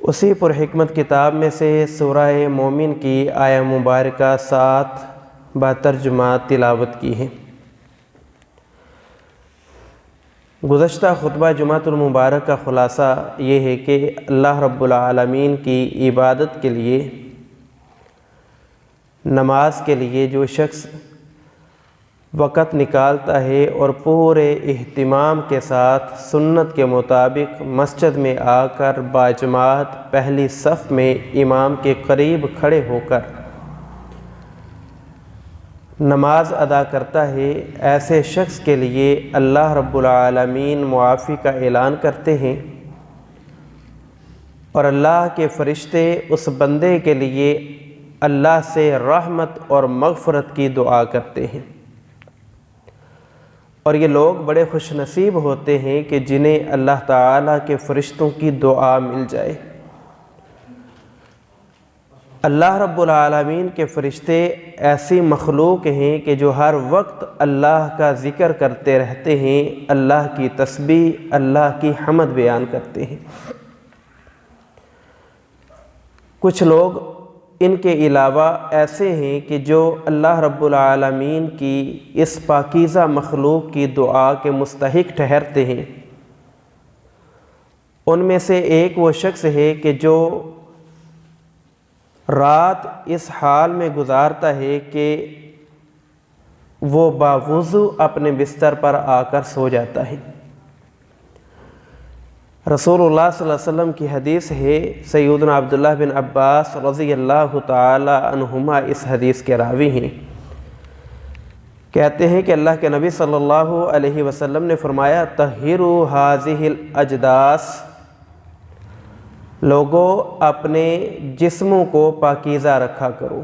اسی پرحکمت کتاب میں سے سورہ مومن کی آیہ مبارکہ 7 بترجمہ تلاوت کی ہے۔ گزشتہ خطبہ جمعۃ المبارک کا خلاصہ یہ ہے کہ اللہ رب العالمین کی عبادت کے لیے، نماز کے لیے جو شخص وقت نکالتا ہے اور پورے اہتمام کے ساتھ سنت کے مطابق مسجد میں آ کر باجماعت پہلی صف میں امام کے قریب کھڑے ہو کر نماز ادا کرتا ہے، ایسے شخص کے لیے اللہ رب العالمین معافی کا اعلان کرتے ہیں اور اللہ کے فرشتے اس بندے کے لیے اللہ سے رحمت اور مغفرت کی دعا کرتے ہیں۔ اور یہ لوگ بڑے خوش نصیب ہوتے ہیں کہ جنہیں اللہ تعالیٰ کے فرشتوں کی دعا مل جائے۔ اللہ رب العالمین کے فرشتے ایسی مخلوق ہیں کہ جو ہر وقت اللہ کا ذکر کرتے رہتے ہیں، اللہ کی تسبیح، اللہ کی حمد بیان کرتے ہیں۔ کچھ لوگ ان کے علاوہ ایسے ہیں کہ جو اللہ رب العالمین کی اس پاکیزہ مخلوق کی دعا کے مستحق ٹھہرتے ہیں۔ ان میں سے ایک وہ شخص ہے کہ جو رات اس حال میں گزارتا ہے کہ وہ باوضو اپنے بستر پر آ کر سو جاتا ہے۔ رسول اللہ صلی اللہ علیہ وسلم کی حدیث ہے، سیدنا عبداللہ بن عباس رضی اللہ تعالی عنہما اس حدیث کے راوی ہیں، کہتے ہیں کہ اللہ کے نبی صلی اللہ علیہ وسلم نے فرمایا، طہروا ھذہ الاجداث، لوگو اپنے جسموں کو پاکیزہ رکھا کرو،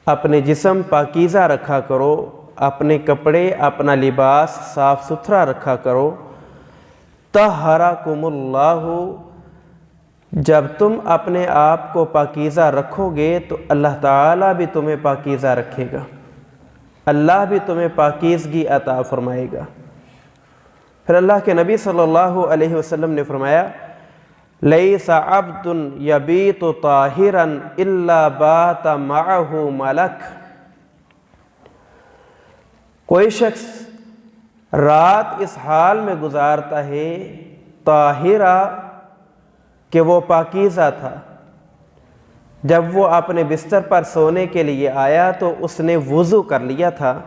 اپنے جسم پاکیزہ رکھا کرو، اپنے کپڑے، اپنا لباس صاف ستھرا رکھا کرو۔ طہرکم اللہ، جب تم اپنے آپ کو پاکیزہ رکھو گے تو اللہ تعالیٰ بھی تمہیں پاکیزہ رکھے گا، اللہ بھی تمہیں پاکیزگی عطا فرمائے گا۔ پھر اللہ کے نبی صلی اللہ علیہ وسلم نے فرمایا، لیس عبد یبیت طاہرا الا بات معہ ملک، کوئی شخص رات اس حال میں گزارتا ہے طاہرہ کہ وہ پاکیزہ تھا، جب وہ اپنے بستر پر سونے کے لیے آیا تو اس نے وضو کر لیا تھا،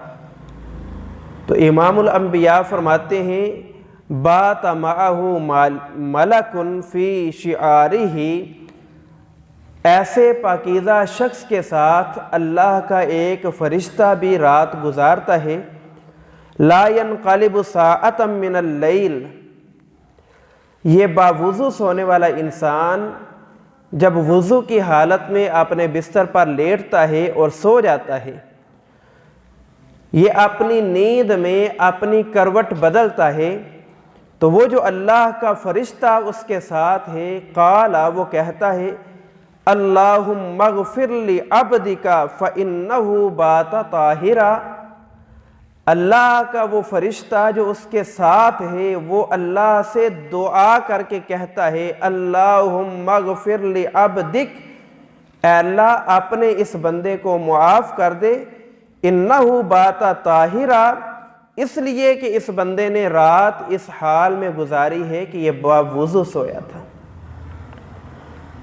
تو امام الانبیاء فرماتے ہیں، بات معہ ملک فی شعارہ، ایسے پاکیزہ شخص کے ساتھ اللہ کا ایک فرشتہ بھی رات گزارتا ہے، لا ينقلب ساعة من اللیل، یہ باوضو سونے والا انسان جب وضو کی حالت میں اپنے بستر پر لیٹتا ہے اور سو جاتا ہے، یہ اپنی نیند میں اپنی کروٹ بدلتا ہے، تو وہ جو اللہ کا فرشتہ اس کے ساتھ ہے، قال، وہ کہتا ہے، اللہم اغفر لعبدک فإنہ بات طاہرا، اللہ کا وہ فرشتہ جو اس کے ساتھ ہے وہ اللہ سے دعا کر کے کہتا ہے، اللہم اغفر لعبدک، اے اللہ اپنے اس بندے کو معاف کر دے، انہ بات طاہرا، اس لیے کہ اس بندے نے رات اس حال میں گزاری ہے کہ یہ باوضو سویا تھا۔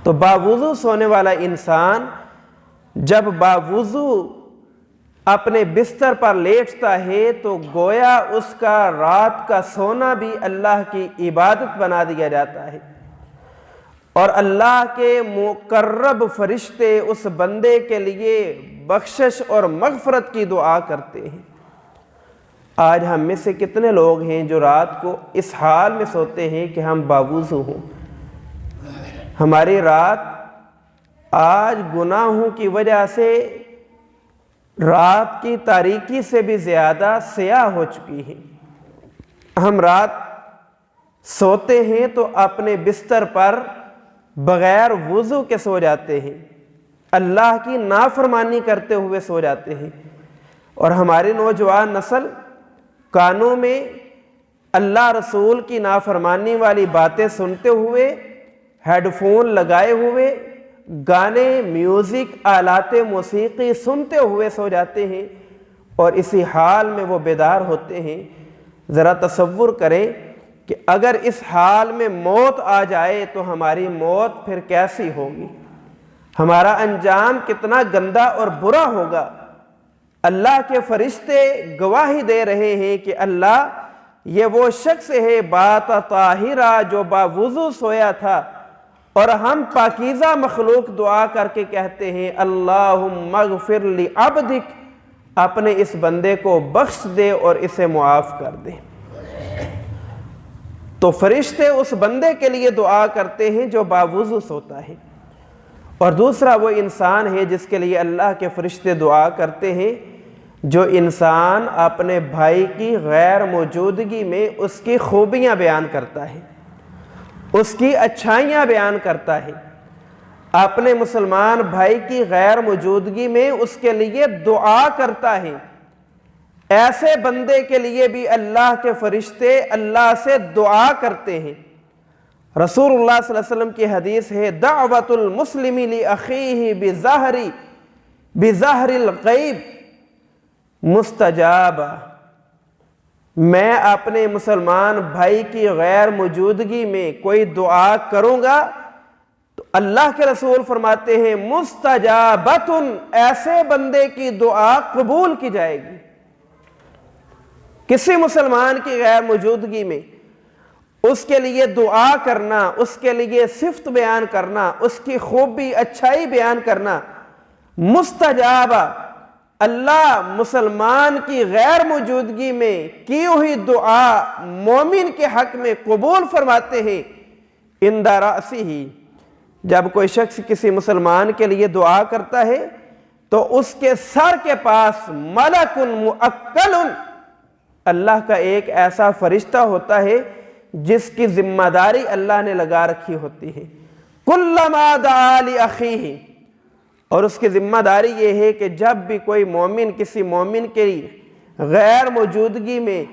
تو باوضو سونے والا انسان جب باوضو اپنے بستر پر لیٹتا ہے تو گویا اس کا رات کا سونا بھی اللہ کی عبادت بنا دیا جاتا ہے، اور اللہ کے مقرب فرشتے اس بندے کے لیے بخشش اور مغفرت کی دعا کرتے ہیں۔ آج ہم میں سے کتنے لوگ ہیں جو رات کو اس حال میں سوتے ہیں کہ ہم باوضو ہوں، ہماری رات آج گناہوں کی وجہ سے رات کی تاریکی سے بھی زیادہ سیاہ ہو چکی ہے۔ ہم رات سوتے ہیں تو اپنے بستر پر بغیر وضو کے سو جاتے ہیں، اللہ کی نافرمانی کرتے ہوئے سو جاتے ہیں، اور ہماری نوجوان نسل کانوں میں اللہ رسول کی نافرمانی والی باتیں سنتے ہوئے، ہیڈ فون لگائے ہوئے، گانے، میوزک، آلات موسیقی سنتے ہوئے سو جاتے ہیں اور اسی حال میں وہ بیدار ہوتے ہیں۔ ذرا تصور کریں کہ اگر اس حال میں موت آ جائے تو ہماری موت پھر کیسی ہوگی، ہمارا انجام کتنا گندا اور برا ہوگا۔ اللہ کے فرشتے گواہی دے رہے ہیں کہ اللہ یہ وہ شخص ہے بات طاہرہ جو باوضو سویا تھا، اور ہم پاکیزہ مخلوق دعا کر کے کہتے ہیں اللہم اغفر لعبدک، اپنے اس بندے کو بخش دے اور اسے معاف کر دے۔ تو فرشتے اس بندے کے لیے دعا کرتے ہیں جو باوضو سوتا ہے، اور دوسرا وہ انسان ہے جس کے لیے اللہ کے فرشتے دعا کرتے ہیں جو انسان اپنے بھائی کی غیر موجودگی میں اس کی خوبیاں بیان کرتا ہے، اس کی اچھائیاں بیان کرتا ہے، اپنے مسلمان بھائی کی غیر موجودگی میں اس کے لیے دعا کرتا ہے۔ ایسے بندے کے لیے بھی اللہ کے فرشتے اللہ سے دعا کرتے ہیں۔ رسول اللہ صلی اللہ علیہ وسلم کی حدیث ہے دعوت المسلم لأخیہ بظہر الغیب مستجابہ، میں اپنے مسلمان بھائی کی غیر موجودگی میں کوئی دعا کروں گا تو اللہ کے رسول فرماتے ہیں مستجابۃ، ایسے بندے کی دعا قبول کی جائے گی۔ کسی مسلمان کی غیر موجودگی میں اس کے لیے دعا کرنا، اس کے لیے صفت بیان کرنا، اس کی خوبی اچھائی بیان کرنا، مستجابہ، اللہ مسلمان کی غیر موجودگی میں کی ہوئی دعا مومن کے حق میں قبول فرماتے ہیں۔ عند رأسہ، جب کوئی شخص کسی مسلمان کے لیے دعا کرتا ہے تو اس کے سر کے پاس ملک مؤکل، اللہ کا ایک ایسا فرشتہ ہوتا ہے جس کی ذمہ داری اللہ نے لگا رکھی ہوتی ہے۔ کلما دعا لأخیہ، اور اس کی ذمہ داری یہ ہے کہ جب بھی کوئی مومن کسی مومن کی غیر موجودگی میں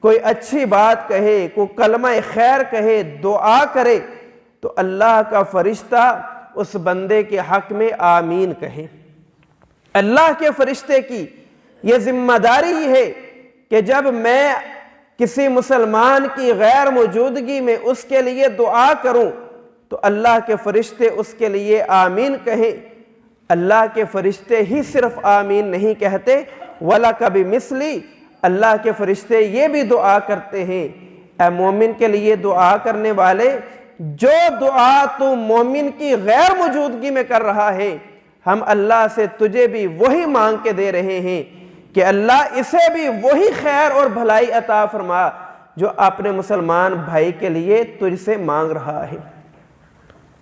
کوئی اچھی بات کہے، کوئی کلمہ خیر کہے، دعا کرے تو اللہ کا فرشتہ اس بندے کے حق میں آمین کہے۔ اللہ کے فرشتے کی یہ ذمہ داری ہے کہ جب میں کسی مسلمان کی غیر موجودگی میں اس کے لیے دعا کروں تو اللہ کے فرشتے اس کے لیے آمین کہیں۔ اللہ کے فرشتے ہی صرف آمین نہیں کہتے، وَلَكَ بِمِثْلِ، اللہ کے فرشتے یہ بھی دعا کرتے ہیں اے مومن کے لیے دعا کرنے والے، جو دعا تو مومن کی غیر موجودگی میں کر رہا ہے ہم اللہ سے تجھے بھی وہی مانگ کے دے رہے ہیں کہ اللہ اسے بھی وہی خیر اور بھلائی عطا فرما جو اپنے مسلمان بھائی کے لیے تجھ سے مانگ رہا ہے۔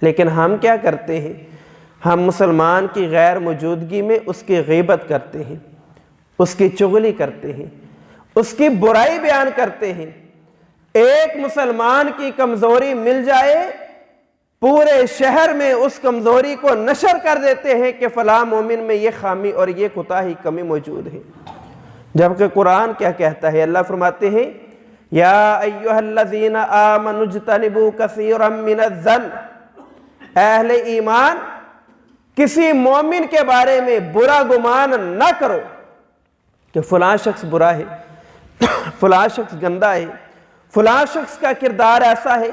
لیکن ہم کیا کرتے ہیں؟ ہم مسلمان کی غیر موجودگی میں اس کی غیبت کرتے ہیں، اس کی چغلی کرتے ہیں، اس کی برائی بیان کرتے ہیں۔ ایک مسلمان کی کمزوری مل جائے پورے شہر میں اس کمزوری کو نشر کر دیتے ہیں کہ فلاں مومن میں یہ خامی اور یہ کوتاہی کمی موجود ہے، جبکہ قرآن کیا کہتا ہے؟ اللہ فرماتے ہیں یا ایھا الذین آمنوا اجتنبوا کثیرا من الظن، اہل ایمان کسی مومن کے بارے میں برا گمان نہ کرو کہ فلاں شخص برا ہے، فلاں شخص گندا ہے، فلاں شخص کا کردار ایسا ہے،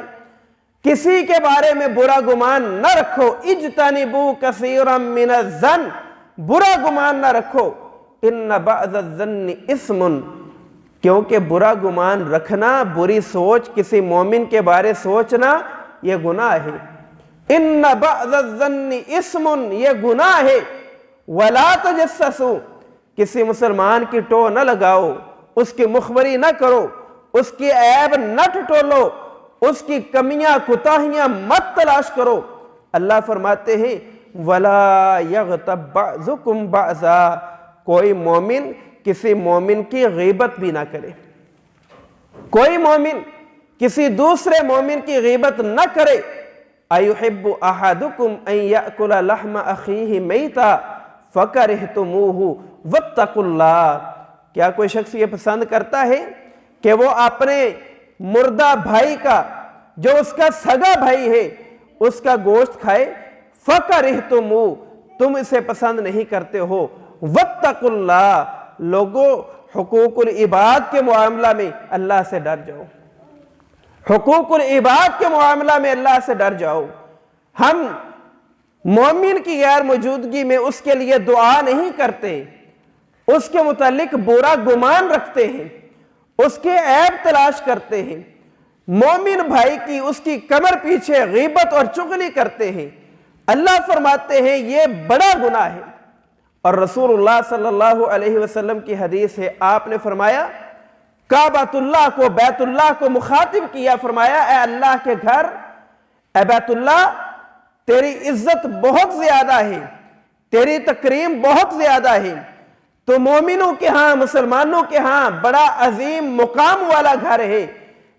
کسی کے بارے میں برا گمان نہ رکھو۔ اجتنبوا کثیرا من الظن، برا گمان نہ رکھو، ان بعض الظن اسم، کیونکہ برا گمان رکھنا، بری سوچ کسی مومن کے بارے سوچنا یہ گناہ ہے۔ ان بعض الظن اسم، یہ گناہ ہے۔ ولا تجسسوا، کسی مسلمان کی ٹو نہ لگاؤ، اس کی مخبری نہ کرو، اس کی عیب نہ ٹٹولو، اس کی کمیاں کوتاہیاں مت تلاش کرو۔ اللہ فرماتے ہیں ولا یغتب بعضکم بعضا، کوئی مومن کسی مومن کی غیبت بھی نہ کرے، کوئی مومن کسی دوسرے مومن کی غیبت نہ کرے۔ ایحب احدکم ان یأکل لحم اخیہ میتا فکرہتموہ واتقوا اللہ، کیا کوئی شخص یہ پسند کرتا ہے کہ وہ اپنے مردہ بھائی کا، جو اس کا سگا بھائی ہے، اس کا گوشت کھائے، فَكَرِهْتُمُوهُ تم اسے پسند نہیں کرتے ہو، وَاتَّقُوا اللَّهَ لوگو حقوق العباد کے معاملہ میں اللہ سے ڈر جاؤ، حقوق العباد کے معاملہ میں اللہ سے ڈر جاؤ۔ ہم مومن کی غیر موجودگی میں اس کے لیے دعا نہیں کرتے، اس کے متعلق برا گمان رکھتے ہیں، اس کے عیب تلاش کرتے ہیں، مومن بھائی کی اس کی کمر پیچھے غیبت اور چغلی کرتے ہیں۔ اللہ فرماتے ہیں یہ بڑا گناہ ہے۔ اور رسول اللہ صلی اللہ علیہ وسلم کی حدیث ہے، آپ نے فرمایا کعبۃ اللہ کو، بیت اللہ کو مخاطب کیا، فرمایا اے اللہ کے گھر، اے بیت اللہ، تیری عزت بہت زیادہ ہے، تیری تکریم بہت زیادہ ہے، تو مومنوں کے ہاں، مسلمانوں کے ہاں بڑا عظیم مقام والا گھر ہے،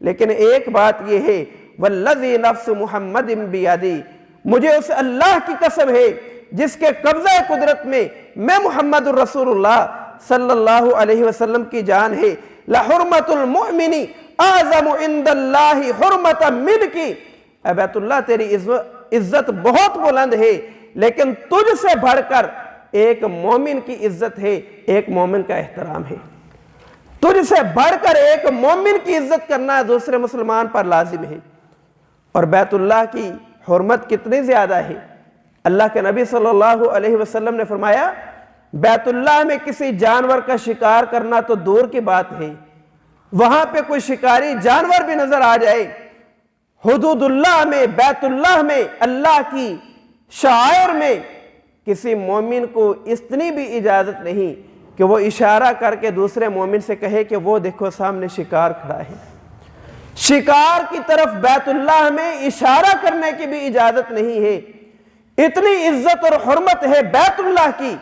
لیکن ایک بات یہ ہے والذی نفس محمد بیدی، مجھے اس اللہ کی قسم ہے جس کے قبضہ قدرت میں میں محمد الرسول اللہ صلی اللہ علیہ وسلم کی جان ہے، لحرمت المؤمن اعظم عند اللہ حرمت منک، اے بیت اللہ تیری عزت بہت بلند ہے، لیکن تجھ سے بڑھ کر ایک مومن کی عزت ہے، ایک مومن کا احترام ہے، تجھ سے بڑھ کر ایک مومن کی عزت کرنا دوسرے مسلمان پر لازم ہے۔ اور بیت اللہ کی حرمت کتنی زیادہ ہے، اللہ کے نبی صلی اللہ علیہ وسلم نے فرمایا بیت اللہ میں کسی جانور کا شکار کرنا تو دور کی بات ہے، وہاں پہ کوئی شکاری جانور بھی نظر آ جائے، حدود اللہ میں، بیت اللہ میں، اللہ کی شعائر میں کسی مومن کو اتنی بھی اجازت نہیں کہ وہ اشارہ کر کے دوسرے مومن سے کہے کہ وہ دیکھو سامنے شکار کھڑا ہے۔ شکار کی طرف بیت اللہ میں اشارہ کرنے کی بھی اجازت نہیں ہے، اتنی عزت اور حرمت ہے بیت اللہ کی،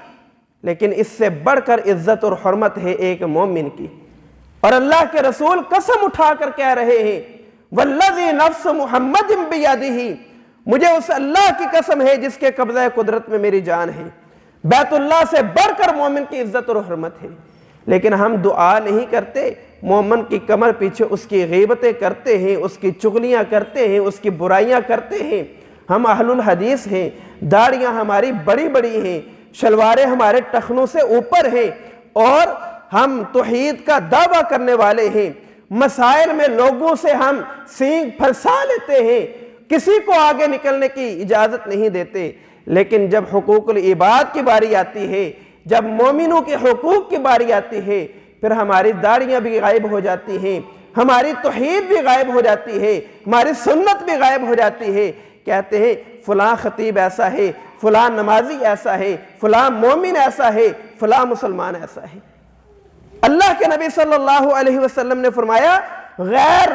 لیکن اس سے بڑھ کر عزت اور حرمت ہے ایک مومن کی۔ اور اللہ کے رسول قسم اٹھا کر کہہ رہے ہیں والذی نفس محمد بیدہ، مجھے اس اللہ کی قسم ہے جس کے قبضہ قدرت میں میری جان ہے، بیت اللہ سے بڑھ کر مومن کی عزت اور حرمت ہے، لیکن ہم دعا نہیں کرتے، مومن کی کمر پیچھے اس کی غیبتیں کرتے ہیں، اس کی چغلیاں کرتے ہیں، اس کی برائیاں کرتے ہیں۔ ہم اہل الحدیث ہیں، داڑیاں ہماری بڑی بڑی ہیں، شلواریں ہمارے ٹخنوں سے اوپر ہیں، اور ہم توحید کا دعویٰ کرنے والے ہیں، مسائل میں لوگوں سے ہم سینگ پھنسا لیتے ہیں، کسی کو آگے نکلنے کی اجازت نہیں دیتے، لیکن جب حقوق العباد کی باری آتی ہے، جب مومنوں کے حقوق کی باری آتی ہے، پھر ہماری داڑیاں بھی غائب ہو جاتی ہیں، ہماری توحید بھی غائب ہو جاتی ہے، ہماری سنت بھی غائب ہو جاتی ہے۔ کہتے ہیں فلاں خطیب ایسا ہے، فلاں نمازی ایسا ہے، فلاں مومن ایسا ہے، فلاں مسلمان ایسا ہے۔ اللہ کے نبی صلی اللہ علیہ وسلم نے فرمایا غیر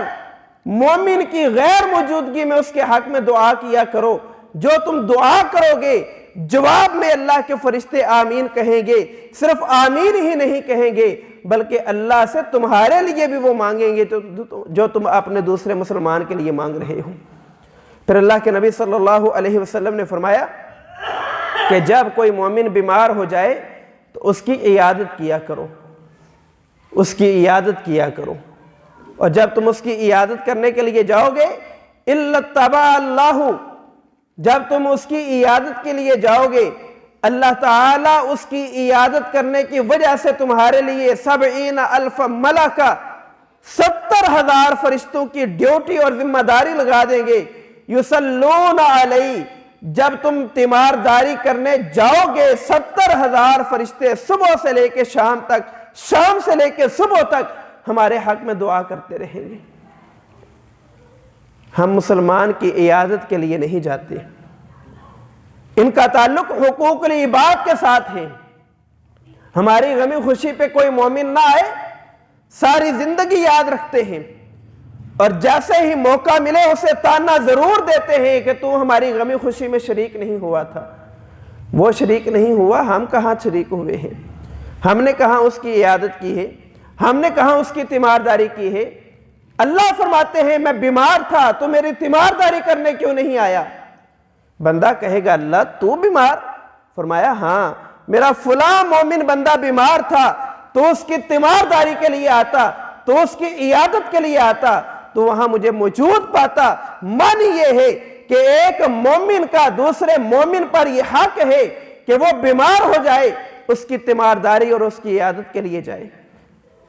مومن کی غیر موجودگی میں اس کے حق میں دعا کیا کرو، جو تم دعا کرو گے جواب میں اللہ کے فرشتے آمین کہیں گے، صرف آمین ہی نہیں کہیں گے بلکہ اللہ سے تمہارے لیے بھی وہ مانگیں گے جو تم اپنے دوسرے مسلمان کے لیے مانگ رہے ہو۔ پھر اللہ کے نبی صلی اللہ علیہ وسلم نے فرمایا کہ جب کوئی مومن بیمار ہو جائے تو اس کی عیادت کیا کرو، اس کی عیادت کیا کرو، اور جب تم اس کی عیادت کرنے کے لیے جاؤ گے اِلَّا اتَّبَعَ اللَّهُ، جب تم اس کی عیادت کے لیے جاؤ گے اللہ تعالیٰ اس کی عیادت کرنے کی وجہ سے تمہارے لیے 70,000 ملکہ 70,000 فرشتوں کی ڈیوٹی اور ذمہ داری لگا دیں گے، یصلون علیہ، جب تم تیمارداری کرنے جاؤ گے 70,000 فرشتے صبح سے لے کے شام تک، شام سے لے کے صبح تک ہمارے حق میں دعا کرتے رہیں گے۔ ہم مسلمان کی عیادت کے لیے نہیں جاتے، ان کا تعلق حقوق العباد کے ساتھ ہے۔ ہماری غمی خوشی پہ کوئی مومن نہ آئے، ساری زندگی یاد رکھتے ہیں، اور جیسے ہی موقع ملے اسے تانا ضرور دیتے ہیں کہ تو ہماری غمی خوشی میں شریک نہیں ہوا تھا۔ وہ شریک نہیں ہوا، ہم کہاں شریک ہوئے ہیں؟ ہم نے کہاں اس کی عیادت کی ہے؟ ہم نے کہاں اس کی تیمارداری کی ہے؟ اللہ فرماتے ہیں میں بیمار تھا تو میری تیمارداری کرنے کیوں نہیں آیا؟ بندہ کہے گا اللہ تو بیمار؟ فرمایا ہاں، میرا فلاں مومن بندہ بیمار تھا تو اس کی تیمارداری کے لیے آتا، تو اس کی عیادت کے لیے آتا، تو وہاں مجھے موجود پاتا۔ معنی یہ ہے کہ ایک مومن کا دوسرے مومن پر یہ حق ہے کہ وہ بیمار ہو جائے، اس کی تیمارداری اور اس کی عیادت کے لیے جائے۔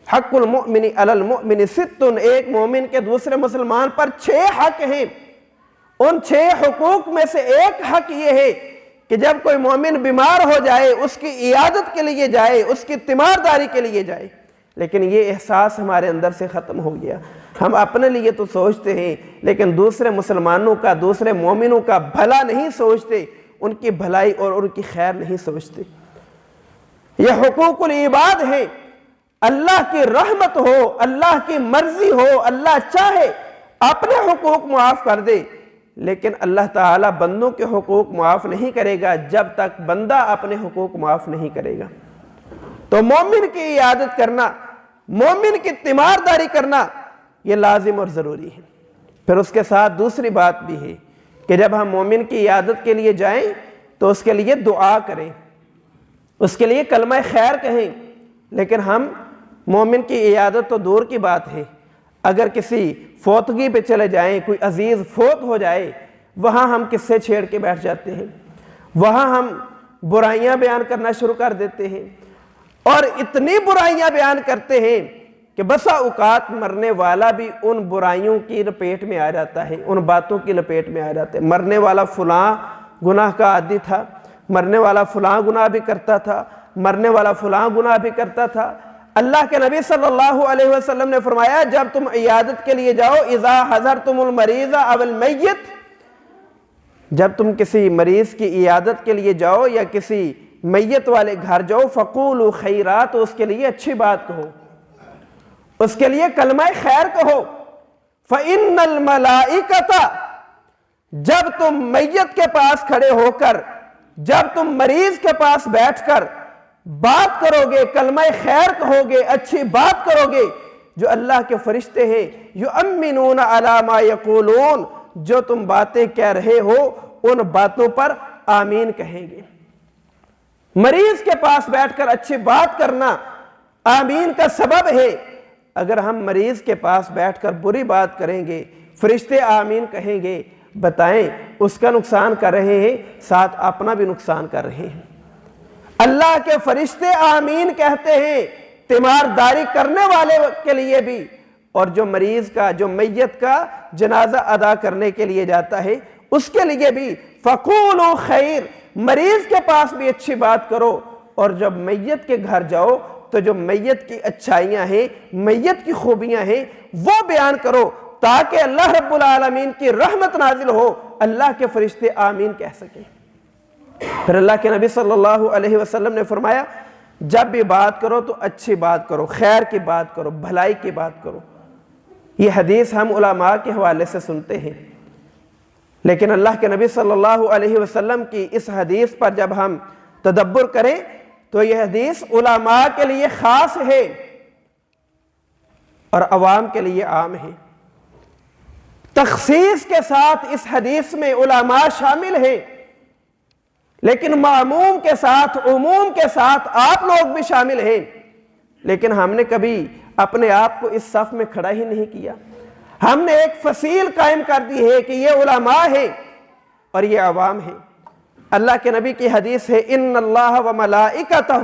حق المؤمن علی المؤمن ست، ایک مومن کے دوسرے مسلمان پر 6 حق ہیں۔ ان 6 حقوق میں سے ایک حق یہ ہے کہ جب کوئی مومن بیمار ہو جائے اس کی عیادت کے لیے جائے، اس کی تیمارداری کے لیے جائے۔ لیکن یہ احساس ہمارے اندر سے ختم ہو گیا۔ ہم اپنے لیے تو سوچتے ہیں لیکن دوسرے مسلمانوں کا، دوسرے مومنوں کا بھلا نہیں سوچتے، ان کی بھلائی اور ان کی خیر نہیں سوچتے۔ یہ حقوق العباد ہیں۔ اللہ کی رحمت ہو، اللہ کی مرضی ہو، اللہ چاہے اپنے حقوق معاف کر دے، لیکن اللہ تعالیٰ بندوں کے حقوق معاف نہیں کرے گا جب تک بندہ اپنے حقوق معاف نہیں کرے گا۔ تو مومن کی عیادت کرنا، مومن کی تیمارداری کرنا یہ لازم اور ضروری ہے۔ پھر اس کے ساتھ دوسری بات بھی ہے کہ جب ہم مومن کی عیادت کے لیے جائیں تو اس کے لیے دعا کریں، اس کے لیے کلمہ خیر کہیں۔ لیکن ہم مومن کی عیادت تو دور کی بات ہے، اگر کسی فوتگی پہ چلے جائیں، کوئی عزیز فوت ہو جائے، وہاں ہم قصے چھیڑ کے بیٹھ جاتے ہیں، وہاں ہم برائیاں بیان کرنا شروع کر دیتے ہیں، اور اتنی برائیاں بیان کرتے ہیں کہ بسا اوقات مرنے والا بھی ان برائیوں کی لپیٹ میں آ جاتا ہے، ان باتوں کی لپیٹ میں آ جاتا ہے۔ مرنے والا فلاں گناہ کا عادی تھا، مرنے والا فلاں گناہ بھی کرتا تھا، مرنے والا فلاں گناہ بھی کرتا تھا۔ اللہ کے نبی صلی اللہ علیہ وسلم نے فرمایا جب تم عیادت کے لیے جاؤ، اذا حضرتم المریض او المیت، جب تم کسی مریض کی عیادت کے لیے جاؤ یا کسی میت والے گھر جاؤ، فقولوا خیرا، تو اس کے لیے اچھی بات کہو، اس کے لیے کلمہ خیر کہو۔ فإن الملائکۃ، جب تم میت کے پاس کھڑے ہو کر، جب تم مریض کے پاس بیٹھ کر بات کرو گے، کلمہ خیر کہو گے، اچھی بات کرو گے، جو اللہ کے فرشتے ہیں یؤمنون علی ما یقولون، جو تم باتیں کہہ رہے ہو ان باتوں پر آمین کہیں گے۔ مریض کے پاس بیٹھ کر اچھی بات کرنا آمین کا سبب ہے۔ اگر ہم مریض کے پاس بیٹھ کر بری بات کریں گے، فرشتے آمین کہیں گے، بتائیں اس کا نقصان کر رہے ہیں، ساتھ اپنا بھی نقصان کر رہے ہیں۔ اللہ کے فرشتے آمین کہتے ہیں تیمارداری کرنے والے کے لیے بھی، اور جو مریض کا، جو میت کا جنازہ ادا کرنے کے لیے جاتا ہے اس کے لیے بھی۔ فقولوا خیر، مریض کے پاس بھی اچھی بات کرو، اور جب میت کے گھر جاؤ تو جو میت کی اچھائیاں ہیں، میت کی خوبیاں ہیں، وہ بیان کرو، تاکہ اللہ رب العالمین کی رحمت نازل ہو، اللہ کے فرشتے آمین کہہ سکیں۔ پھر اللہ کے نبی صلی اللہ علیہ وسلم نے فرمایا جب بھی بات کرو تو اچھی بات کرو، خیر کی بات کرو، بھلائی کی بات کرو۔ یہ حدیث ہم علماء کے حوالے سے سنتے ہیں، لیکن اللہ کے نبی صلی اللہ علیہ وسلم کی اس حدیث پر جب ہم تدبر کریں تو یہ حدیث علماء کے لیے خاص ہے اور عوام کے لیے عام ہے۔ تخصیص کے ساتھ اس حدیث میں علماء شامل ہیں، لیکن معموم کے ساتھ، عموم کے ساتھ آپ لوگ بھی شامل ہیں، لیکن ہم نے کبھی اپنے آپ کو اس صف میں کھڑا ہی نہیں کیا۔ ہم نے ایک فصیل قائم کر دی ہے کہ یہ علماء ہیں اور یہ عوام ہیں۔ اللہ کے نبی کی حدیث ہے ان اللہ و ملائکتہ،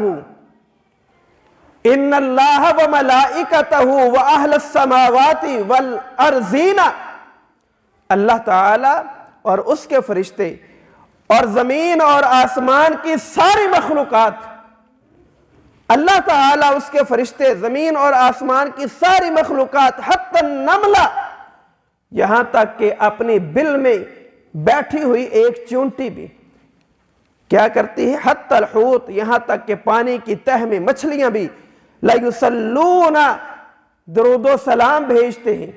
ان اللہ و ملائکتہ و اہل السماوات والارضین، اللہ تعالی اور اس کے فرشتے اور زمین اور آسمان کی ساری مخلوقات، اللہ تعالیٰ اس کے فرشتے، زمین اور آسمان کی ساری مخلوقات، حتی النملہ، یہاں تک کہ اپنی بل میں بیٹھی ہوئی ایک چونٹی بھی کیا کرتی ہے، حتی الحوت، یہاں تک کہ پانی کی تہ میں مچھلیاں بھی، لَيُسَلُّونَ، درود و سلام بھیجتے ہیں،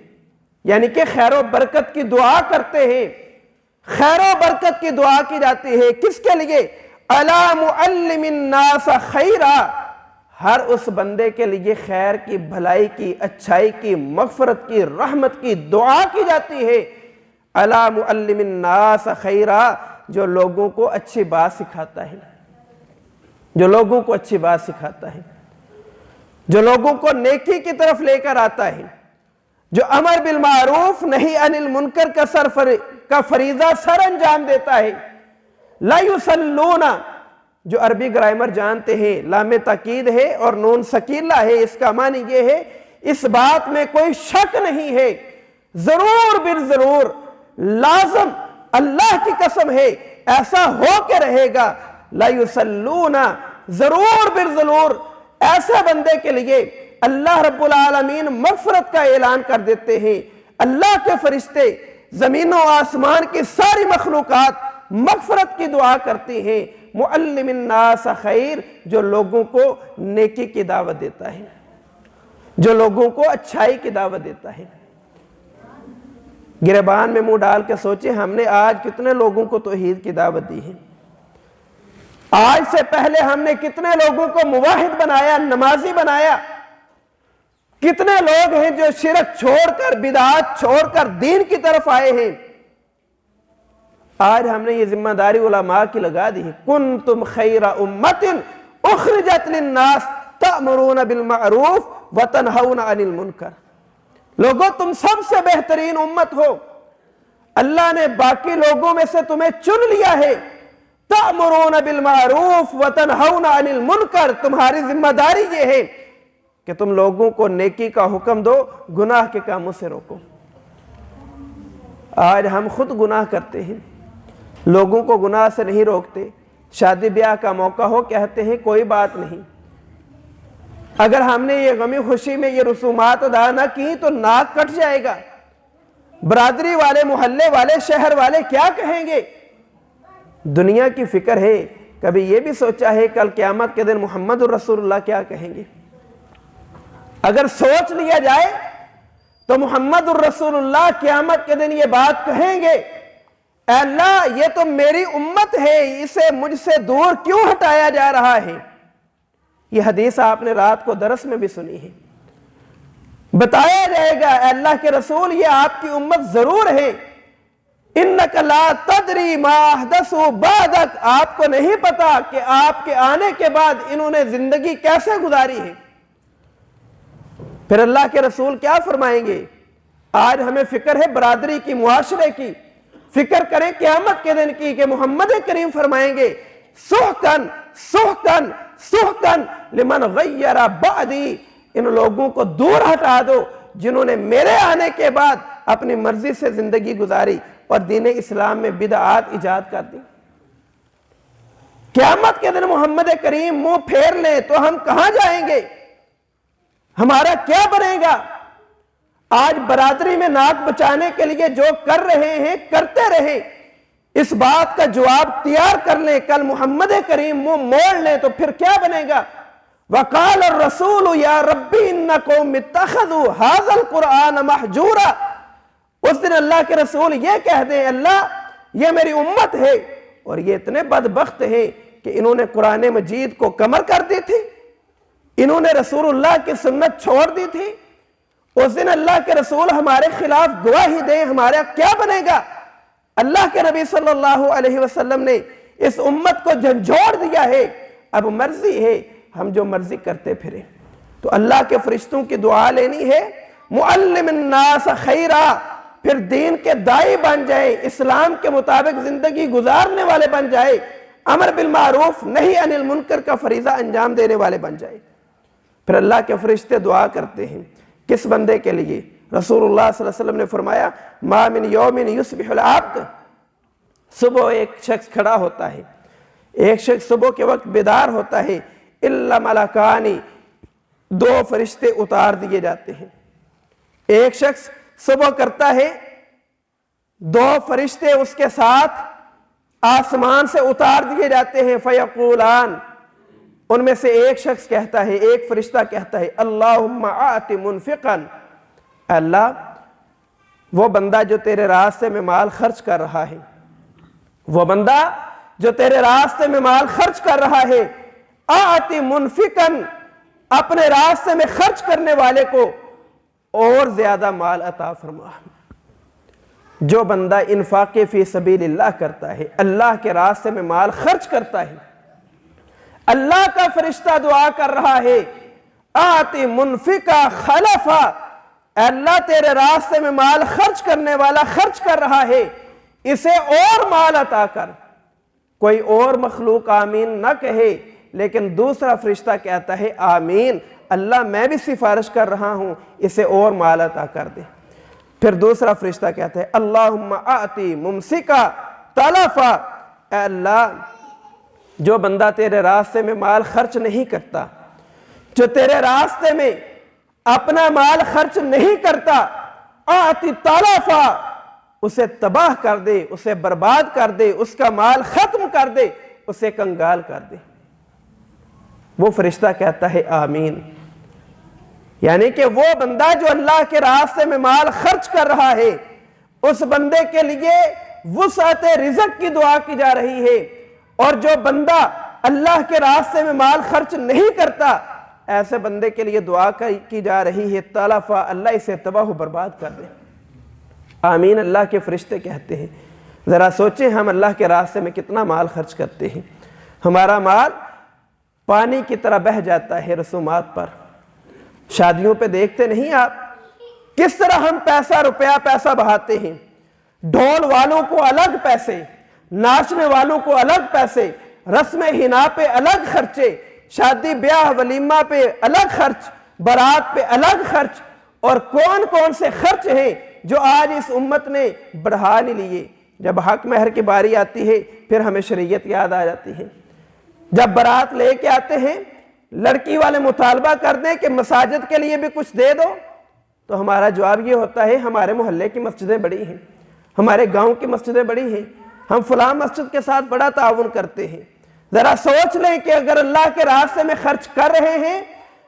یعنی کہ خیر و برکت کی دعا کرتے ہیں۔ خیر و برکت کی دعا کی جاتی ہے کس کے لیے؟ عَلَى مُعَلِّمِ النَّاسَ خَيْرًا، ہر اس بندے کے لیے خیر کی، بھلائی کی، اچھائی کی، مغفرت کی، رحمت کی دعا کی جاتی ہے۔ عَلَى مُعَلِّمِ النَّاسَ خَيْرًا، جو لوگوں کو اچھی بات سکھاتا ہے، جو لوگوں کو اچھی بات سکھاتا ہے، جو لوگوں کو نیکی کی طرف لے کر آتا ہے، جو امر بالمعروف نہی عن المنکر کا فریضہ سر انجام دیتا ہے۔ لا یصلون، جو عربی گرامر جانتے ہیں، لام تاکید ہے اور نون ثقیلہ ہے، اس کا معنی یہ ہے اس بات میں کوئی شک نہیں ہے، ضرور بالضرور لازم، اللہ کی قسم ہے ایسا ہو کے رہے گا۔ لا یصلون، ضرور بالضرور ایسے بندے کے لیے اللہ رب العالمین مغفرت کا اعلان کر دیتے ہیں۔ اللہ کے فرشتے، زمین و آسمان کی ساری مخلوقات مغفرت کی دعا کرتی ہیں۔ معلم الناس خیر، جو لوگوں کو نیکی کی دعوت دیتا ہے، جو لوگوں کو اچھائی کی دعوت دیتا ہے۔ گریبان میں منہ ڈال کے سوچیں، ہم نے آج کتنے لوگوں کو توحید کی دعوت دی ہے؟ آج سے پہلے ہم نے کتنے لوگوں کو موحد بنایا، نمازی بنایا؟ کتنے لوگ ہیں جو شرک چھوڑ کر، بدعات چھوڑ کر دین کی طرف آئے ہیں؟ آج ہم نے یہ ذمہ داری علماء کی لگا دی ہے۔ کنتم خیر امت اخرجت للناس تأمرون بالمعروف وتنہون عن المنکر۔ لوگوں، تم سب سے بہترین امت ہو، اللہ نے باقی لوگوں میں سے تمہیں چن لیا ہے۔ تأمرون بالمعروف وتنہون عن المنکر، تمہاری ذمہ داری یہ ہے کہ تم لوگوں کو نیکی کا حکم دو، گناہ کے کاموں سے روکو۔ آج ہم خود گناہ کرتے ہیں، لوگوں کو گناہ سے نہیں روکتے۔ شادی بیاہ کا موقع ہو کہتے ہیں کوئی بات نہیں، اگر ہم نے یہ غمی خوشی میں یہ رسومات ادا نہ کی تو ناک کٹ جائے گا، برادری والے، محلے والے، شہر والے کیا کہیں گے؟ دنیا کی فکر ہے، کبھی یہ بھی سوچا ہے کل قیامت کے دن محمد الرسول اللہ کیا کہیں گے؟ اگر سوچ لیا جائے تو محمد الرسول اللہ قیامت کے دن یہ بات کہیں گے، اے اللہ یہ تو میری امت ہے، اسے مجھ سے دور کیوں ہٹایا جا رہا ہے؟ یہ حدیث آپ نے رات کو درس میں بھی سنی ہے۔ بتایا جائے گا اے اللہ کے رسول یہ آپ کی امت ضرور ہے، انک لا تدری ما احدثوا بعدک، آپ کو نہیں پتا کہ آپ کے آنے کے بعد انہوں نے زندگی کیسے گزاری ہے۔ پھر اللہ کے رسول کیا فرمائیں گے؟ آج ہمیں فکر ہے برادری کی، معاشرے کی، فکر کریں قیامت کے دن کی کہ محمد کریم فرمائیں گے سحقن سحقن سحقن لمن غیر بعدی، ان لوگوں کو دور ہٹا دو جنہوں نے میرے آنے کے بعد اپنی مرضی سے زندگی گزاری اور دین اسلام میں بدعات ایجاد کر دی۔ قیامت کے دن محمد کریم منہ پھیر لیں تو ہم کہاں جائیں گے؟ ہمارا کیا بنے گا؟ آج برادری میں ناک بچانے کے لیے جو کر رہے ہیں کرتے رہیں، اس بات کا جواب تیار کر لیں، کل محمد کریم منہ موڑ لیں تو پھر کیا بنے گا؟ وقال الرسول یا ربی ان قوم اتخذوا ھذا القرآن مہجورا، اس دن اللہ کے رسول یہ کہہ دیں اللہ یہ میری امت ہے اور یہ اتنے بدبخت ہیں کہ انہوں نے قرآن مجید کو کمر کر دی تھی، انہوں نے رسول اللہ کی سنت چھوڑ دی تھی۔ اس دن اللہ کے رسول ہمارے خلاف گواہی دیں، ہمارا کیا بنے گا؟ اللہ کے نبی صلی اللہ علیہ وسلم نے اس امت کو جھنجھوڑ دیا ہے، اب مرضی ہے ہم جو مرضی کرتے پھریں۔ تو اللہ کے فرشتوں کی دعا لینی ہے، معلم الناس خیرا، پھر دین کے دائی بن جائے، اسلام کے مطابق زندگی گزارنے والے بن جائے، امر بالمعروف نہی عن المنکر کا فریضہ انجام دینے والے بن جائے۔ پھر اللہ کے فرشتے دعا کرتے ہیں کس بندے کے لیے؟ رسول اللہ صلی اللہ علیہ وسلم نے فرمایا ما من یوم یصبح العبد، صبح ایک شخص کھڑا ہوتا ہے، ایک شخص صبح کے وقت بیدار ہوتا ہے، الا ملکانی، دو فرشتے اتار دیے جاتے ہیں۔ ایک شخص صبح کرتا ہے، دو فرشتے اس کے ساتھ آسمان سے اتار دیے جاتے ہیں، فیقولان، ان میں سے ایک شخص کہتا ہے، ایک فرشتہ کہتا ہے اللہم آت منفقا، اللہ وہ بندہ جو تیرے راستے میں مال خرچ کر رہا ہے، وہ بندہ جو تیرے راستے میں مال خرچ کر رہا ہے، آت منفقا، اپنے راستے میں خرچ کرنے والے کو اور زیادہ مال عطا فرما۔ جو بندہ انفاق فی سبیل اللہ کرتا ہے، اللہ کے راستے میں مال خرچ کرتا ہے، اللہ کا فرشتہ دعا کر رہا ہے آتی منفقہ خلفا، اے اللہ تیرے راستے میں مال خرچ کرنے والا خرچ کر رہا ہے، اسے اور مال عطا کر۔ کوئی اور مخلوق آمین نہ کہے، لیکن دوسرا فرشتہ کہتا ہے آمین، اللہ میں بھی سفارش کر رہا ہوں، اسے اور مال عطا کر دے۔ پھر دوسرا فرشتہ کہتا ہے اللہم آتی ممسکا تلفا، اے اللہ جو بندہ تیرے راستے میں مال خرچ نہیں کرتا، جو تیرے راستے میں اپنا مال خرچ نہیں کرتا، آتی تلفا، اسے تباہ کر دے، اسے برباد کر دے، اس کا مال ختم کر دے، اسے کنگال کر دے۔ وہ فرشتہ کہتا ہے آمین، یعنی کہ وہ بندہ جو اللہ کے راستے میں مال خرچ کر رہا ہے، اس بندے کے لیے وسعت رزق کی دعا کی جا رہی ہے، اور جو بندہ اللہ کے راستے میں مال خرچ نہیں کرتا، ایسے بندے کے لیے دعا کی جا رہی ہے تلفا، اللہ اسے تباہ و برباد کر دے۔ آمین اللہ کے فرشتے کہتے ہیں۔ ذرا سوچیں ہم اللہ کے راستے میں کتنا مال خرچ کرتے ہیں، ہمارا مال پانی کی طرح بہہ جاتا ہے رسومات پر۔ شادیوں پہ دیکھتے نہیں آپ کس طرح ہم پیسہ بہاتے ہیں، ڈھول والوں کو الگ پیسے، ناچنے والوں کو الگ پیسے، رسم حنا پہ الگ خرچے، شادی بیاہ ولیمہ پہ الگ خرچ، برات پہ الگ خرچ، اور کون کون سے خرچ ہیں جو آج اس امت نے بڑھا نہیں لیے۔ جب حق مہر کی باری آتی ہے پھر ہمیں شریعت یاد آ جاتی ہے۔ جب برات لے کے آتے ہیں لڑکی والے مطالبہ کر دیں کہ مساجد کے لیے بھی کچھ دے دو، تو ہمارا جواب یہ ہوتا ہے ہمارے محلے کی مسجدیں بڑی ہیں، ہمارے گاؤں کی مسجدیں بڑی ہیں، ہم فلاں مسجد کے ساتھ بڑا تعاون کرتے ہیں۔ ذرا سوچ لیں کہ اگر اللہ کے راستے میں خرچ کر رہے ہیں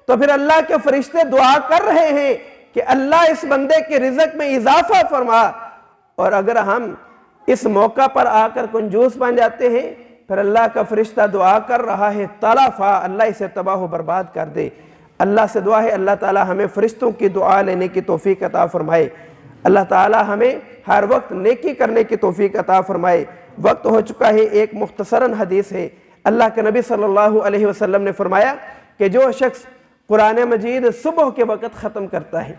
تو پھر اللہ کے فرشتے دعا کر رہے ہیں کہ اللہ اس بندے کے رزق میں اضافہ فرما، اور اگر ہم اس موقع پر آ کر کنجوس بن جاتے ہیں پھر اللہ کا فرشتہ دعا کر رہا ہے تلفا، اللہ اسے تباہ و برباد کر دے۔ اللہ سے دعا ہے اللہ تعالی ہمیں فرشتوں کی دعا لینے کی توفیق عطا فرمائے، اللہ تعالی ہمیں ہر وقت نیکی کرنے کی توفیق عطا فرمائے۔ وقت ہو چکا ہے، ایک مختصراً حدیث ہے۔ اللہ کے نبی صلی اللہ علیہ وسلم نے فرمایا کہ جو شخص قرآن مجید صبح کے وقت ختم کرتا ہے،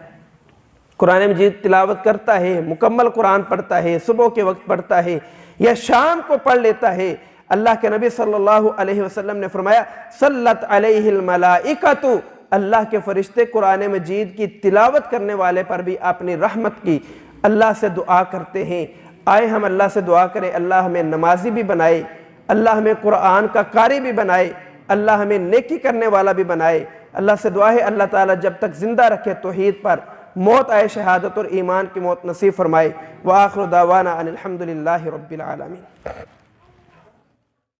قرآن مجید تلاوت کرتا ہے، مکمل قرآن پڑھتا ہے، صبح کے وقت پڑھتا ہے یا شام کو پڑھ لیتا ہے، اللہ کے نبی صلی اللہ علیہ وسلم نے فرمایا صلت علیہ الملائکۃ، اللہ کے فرشتے قرآن مجید کی تلاوت کرنے والے پر بھی اپنی رحمت کی اللہ سے دعا کرتے ہیں۔ آئے ہم اللہ سے دعا کریں اللہ ہمیں نمازی بھی بنائے، اللہ ہمیں قرآن کا قاری بھی بنائے، اللہ ہمیں نیکی کرنے والا بھی بنائے۔ اللہ سے دعا ہے اللہ تعالیٰ جب تک زندہ رکھے توحید پر، موت آئے شہادت اور ایمان کی موت نصیب فرمائے۔ وآخر دعوانا ان الحمدللہ رب العالمین۔